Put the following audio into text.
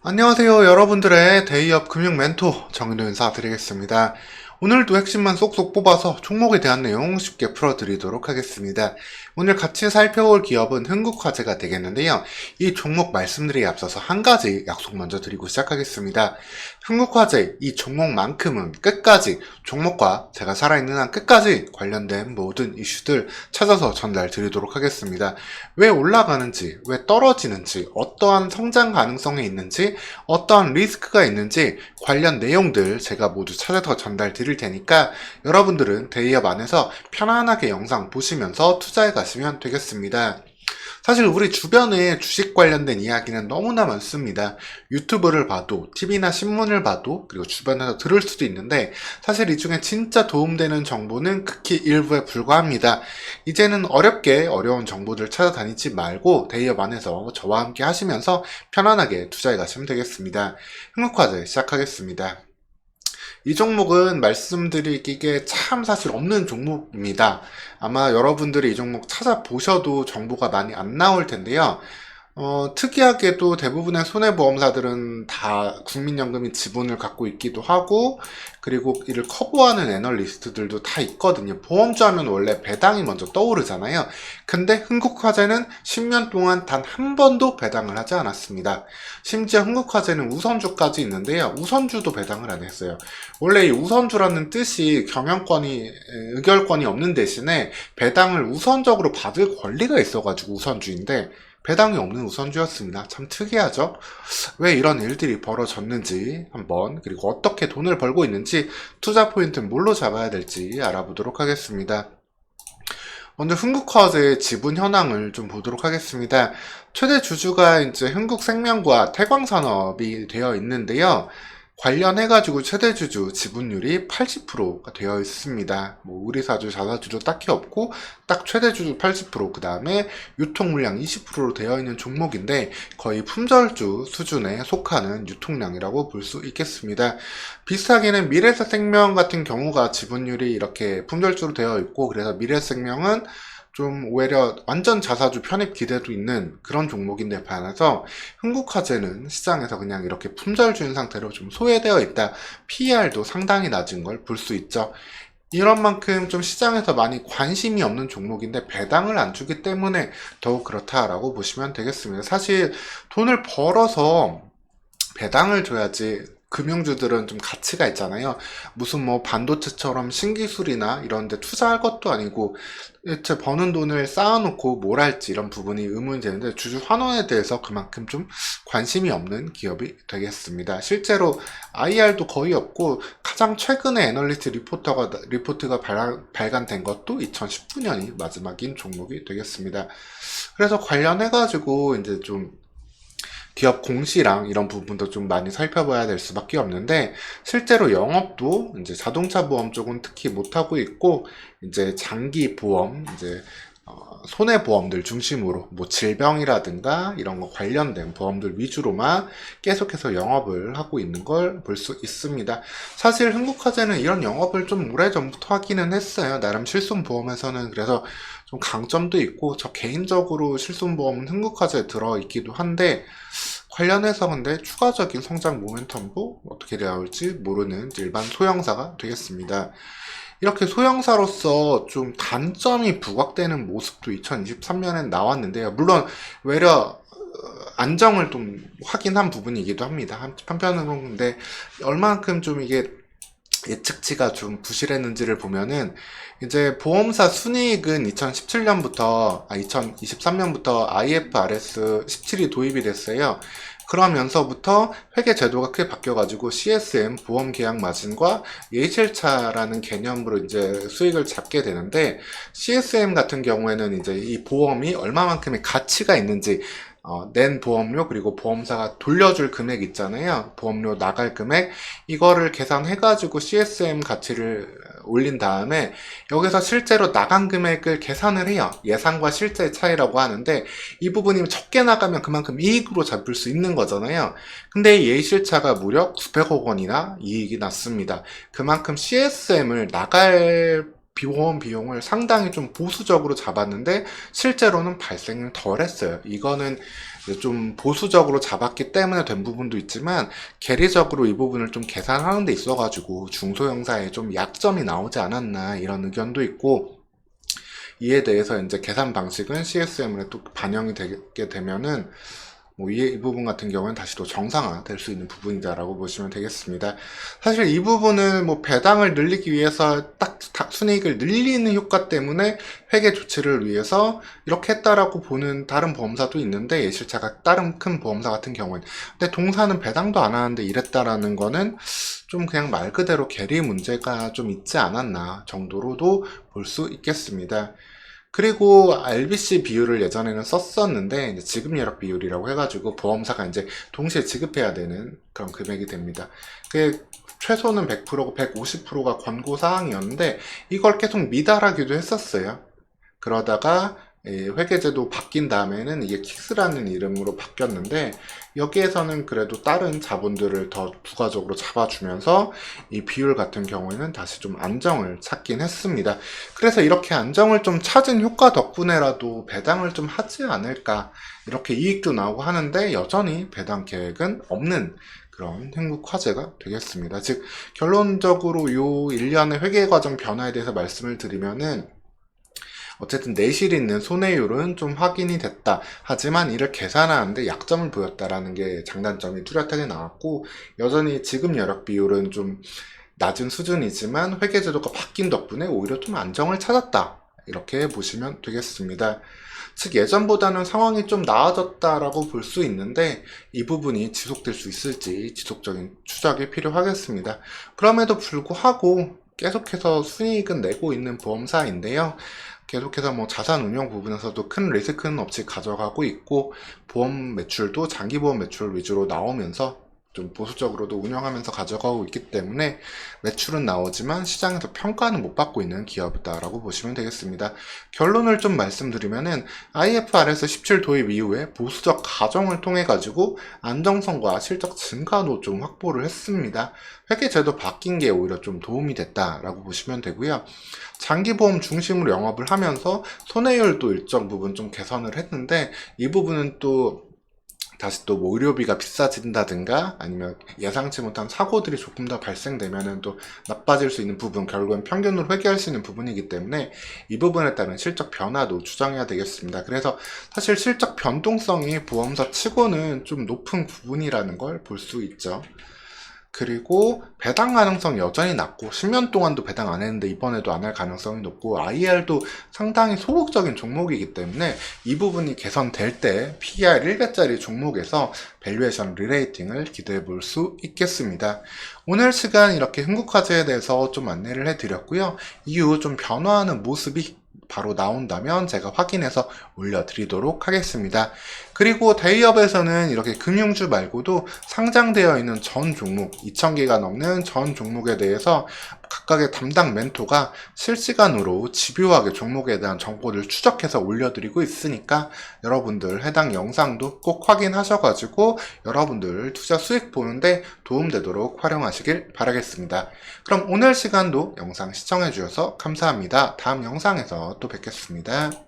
안녕하세요. 여러분들의 데이업 금융 멘토 정인호 인사드리겠습니다. 오늘도 핵심만 쏙쏙 뽑아서 종목에 대한 내용 쉽게 풀어드리도록 하겠습니다. 오늘 같이 살펴볼 기업은 흥국화재가 되겠는데요. 이 종목 말씀드리기 앞서서 한 가지 약속 먼저 드리고 시작하겠습니다. 흥국화재 이 종목만큼은 끝까지 종목과 제가 살아있는 한 끝까지 관련된 모든 이슈들 찾아서 전달 드리도록 하겠습니다. 왜 올라가는지, 왜 떨어지는지, 어떠한 성장 가능성이 있는지, 어떠한 리스크가 있는지 관련 내용들 제가 모두 찾아서 전달 드릴 테니까 여러분들은 데이업 안에서 편안하게 영상 보시면서 투자해 가시면 되겠습니다. 사실 우리 주변에 주식 관련된 이야기는 너무나 많습니다. 유튜브를 봐도, TV나 신문을 봐도, 그리고 주변에서 들을 수도 있는데 사실 이 중에 진짜 도움되는 정보는 극히 일부에 불과합니다. 이제는 어려운 정보들 찾아다니지 말고 데이업 안에서 저와 함께 하시면서 편안하게 투자해 가시면 되겠습니다. 흥국화재 시작하겠습니다. 이 종목은 말씀드리기에 참 사실 없는 종목입니다. 아마 여러분들이 이 종목 찾아보셔도 정보가 많이 안 나올 텐데요. 특이하게도 대부분의 손해보험사들은 다 국민연금이 지분을 갖고 있기도 하고, 그리고 이를 커버하는 애널리스트들도 다 있거든요. 보험주 하면 원래 배당이 먼저 떠오르잖아요. 근데 흥국화재는 10년 동안 단 한 번도 배당을 하지 않았습니다. 심지어 흥국화재는 우선주까지 있는데요. 우선주도 배당을 안 했어요. 원래 이 우선주라는 뜻이 의결권이 없는 대신에 배당을 우선적으로 받을 권리가 있어가지고 우선주인데, 배당이 없는 우선주였습니다. 참 특이하죠? 왜 이런 일들이 벌어졌는지 한번, 그리고 어떻게 돈을 벌고 있는지, 투자 포인트는 뭘로 잡아야 될지 알아보도록 하겠습니다. 먼저 흥국화재의 지분 현황을 좀 보도록 하겠습니다. 최대 주주가 이제 흥국생명과 태광산업이 되어 있는데요. 관련해가지고 최대주주 지분율이 80%가 되어 있습니다. 뭐 우리사주, 자사주도 딱히 없고 딱 최대주주 80%, 그 다음에 유통물량 20%로 되어 있는 종목인데 거의 품절주 수준에 속하는 유통량이라고 볼 수 있겠습니다. 비슷하게는 미래에셋생명 같은 경우가 지분율이 이렇게 품절주로 되어 있고, 그래서 미래에셋생명은 좀 오히려 완전 자사주 편입 기대도 있는 그런 종목인데 반해서 흥국화재는 시장에서 그냥 이렇게 품절주인 상태로 좀 소외되어 있다. PER도 상당히 낮은 걸 볼 수 있죠. 이런 만큼 좀 시장에서 많이 관심이 없는 종목인데 배당을 안 주기 때문에 더욱 그렇다라고 보시면 되겠습니다. 사실 돈을 벌어서 배당을 줘야지 금융주들은 좀 가치가 있잖아요. 무슨 뭐 반도체처럼 신기술이나 이런 데 투자할 것도 아니고 대체 버는 돈을 쌓아놓고 뭘 할지 이런 부분이 의문이 되는데, 주주 환원에 대해서 그만큼 좀 관심이 없는 기업이 되겠습니다. 실제로 IR도 거의 없고 가장 최근에 애널리스트 리포트가 발간된 것도 2019년이 마지막인 종목이 되겠습니다. 그래서 관련해가지고 이제 좀 기업 공시랑 이런 부분도 좀 많이 살펴봐야 될 수밖에 없는데, 실제로 영업도 이제 자동차 보험 쪽은 특히 못하고 있고, 이제 장기 보험, 이제 손해보험들 중심으로 뭐 질병이라든가 이런 거 관련된 보험들 위주로만 계속해서 영업을 하고 있는 걸 볼 수 있습니다. 사실 흥국화재는 이런 영업을 좀 오래전부터 하기는 했어요. 나름 실손보험에서는 그래서 좀 강점도 있고, 저 개인적으로 실손보험은 흥국화재에 들어있기도 한데 관련해서 근데 추가적인 성장 모멘텀도 어떻게 되어올지 모르는 일반 소형사가 되겠습니다. 이렇게 소형사로서 좀 단점이 부각되는 모습도 2023년엔 나왔는데요. 물론 외려 안정을 좀 확인한 부분이기도 합니다. 한편으로는 근데 얼만큼 좀 이게 예측치가 좀 부실했는지를 보면은, 이제 보험사 순이익은 2023년부터 IFRS 17이 도입이 됐어요. 그러면서부터 회계 제도가 크게 바뀌어가지고 CSM 보험 계약 마진과 예실차라는 개념으로 이제 수익을 잡게 되는데, CSM 같은 경우에는 이제 이 보험이 얼마만큼의 가치가 있는지, 낸 보험료 그리고 보험사가 돌려줄 금액 있잖아요. 보험료 나갈 금액, 이거를 계산해가지고 CSM 가치를 올린 다음에 여기서 실제로 나간 금액을 계산을 해요. 예상과 실제의 차이라고 하는데, 이 부분이 적게 나가면 그만큼 이익으로 잡을 수 있는 거잖아요. 근데 예실차가 무려 900억 원이나 이익이 났습니다. 그만큼 CSM을 나갈 보험 비용을 상당히 좀 보수적으로 잡았는데 실제로는 발생을 덜 했어요. 이거는 이제 좀 보수적으로 잡았기 때문에 된 부분도 있지만 계리적으로 이 부분을 좀 계산하는 데 있어가지고 중소형사에 좀 약점이 나오지 않았나 이런 의견도 있고, 이에 대해서 이제 계산 방식은 CSM에 또 반영이 되게 되면은 뭐 이 부분 같은 경우는 다시 또 정상화될 수 있는 부분이다라고 보시면 되겠습니다. 사실 이 부분은 뭐 배당을 늘리기 위해서 딱 순이익을 늘리는 효과 때문에 회계 조치를 위해서 이렇게 했다라고 보는 다른 보험사도 있는데, 예실차가 다른 큰 보험사 같은 경우는, 근데 동사는 배당도 안 하는데 이랬다라는 거는 좀 그냥 말 그대로 계리 문제가 좀 있지 않았나 정도로도 볼 수 있겠습니다. 그리고 RBC 비율을 예전에는 썼었는데, 이제 지급 여력 비율이라고 해가지고 보험사가 이제 동시에 지급해야 되는 그런 금액이 됩니다. 그게 최소는 100%고 150%가 권고 사항이었는데 이걸 계속 미달하기도 했었어요. 그러다가 회계제도 바뀐 다음에는 이게 킥스라는 이름으로 바뀌었는데, 여기에서는 그래도 다른 자본들을 더 부가적으로 잡아주면서 이 비율 같은 경우에는 다시 좀 안정을 찾긴 했습니다. 그래서 이렇게 안정을 좀 찾은 효과 덕분에라도 배당을 좀 하지 않을까, 이렇게 이익도 나오고 하는데 여전히 배당 계획은 없는 그런 행복화제가 되겠습니다. 즉 결론적으로 요 1년의 회계과정 변화에 대해서 말씀을 드리면은, 어쨌든 내실 있는 손해율은 좀 확인이 됐다. 하지만 이를 계산하는데 약점을 보였다라는 게 장단점이 뚜렷하게 나왔고, 여전히 지급 여력 비율은 좀 낮은 수준이지만 회계제도가 바뀐 덕분에 오히려 좀 안정을 찾았다. 이렇게 보시면 되겠습니다. 즉 예전보다는 상황이 좀 나아졌다라고 볼 수 있는데, 이 부분이 지속될 수 있을지 지속적인 추적이 필요하겠습니다. 그럼에도 불구하고 계속해서 순이익은 내고 있는 보험사인데요. 계속해서 뭐 자산 운용 부분에서도 큰 리스크는 없이 가져가고 있고, 보험 매출도 장기 보험 매출 위주로 나오면서 좀 보수적으로도 운영하면서 가져가고 있기 때문에 매출은 나오지만 시장에서 평가는 못 받고 있는 기업이다라고 보시면 되겠습니다. 결론을 좀 말씀드리면은 IFRS 17 도입 이후에 보수적 가정을 통해 가지고 안정성과 실적 증가도 좀 확보를 했습니다. 회계제도 바뀐 게 오히려 좀 도움이 됐다라고 보시면 되고요. 장기보험 중심으로 영업을 하면서 손해율도 일정 부분 좀 개선을 했는데, 이 부분은 또 다시 또 뭐 의료비가 비싸진다든가 아니면 예상치 못한 사고들이 조금 더 발생되면은 또 나빠질 수 있는 부분, 결국은 평균으로 회계할 수 있는 부분이기 때문에 이 부분에 따른 실적 변화도 추정해야 되겠습니다. 그래서 사실 실적 변동성이 보험사 치고는 좀 높은 부분이라는 걸 볼 수 있죠. 그리고 배당 가능성이 여전히 낮고 10년 동안도 배당 안 했는데 이번에도 안 할 가능성이 높고, IR도 상당히 소극적인 종목이기 때문에 이 부분이 개선될 때 PER 1배짜리 종목에서 밸류에이션 리레이팅을 기대해 볼 수 있겠습니다. 오늘 시간 이렇게 흥국화재에 대해서 좀 안내를 해드렸고요. 이후 좀 변화하는 모습이 바로 나온다면 제가 확인해서 올려드리도록 하겠습니다. 그리고 대기업에서는 이렇게 금융주 말고도 상장되어 있는 전 종목, 2,000개가 넘는 전 종목에 대해서 각각의 담당 멘토가 실시간으로 집요하게 종목에 대한 정보를 추적해서 올려드리고 있으니까 여러분들 해당 영상도 꼭 확인하셔가지고 여러분들 투자 수익 보는데 도움되도록 활용하시길 바라겠습니다. 그럼 오늘 시간도 영상 시청해주셔서 감사합니다. 다음 영상에서 또 뵙겠습니다.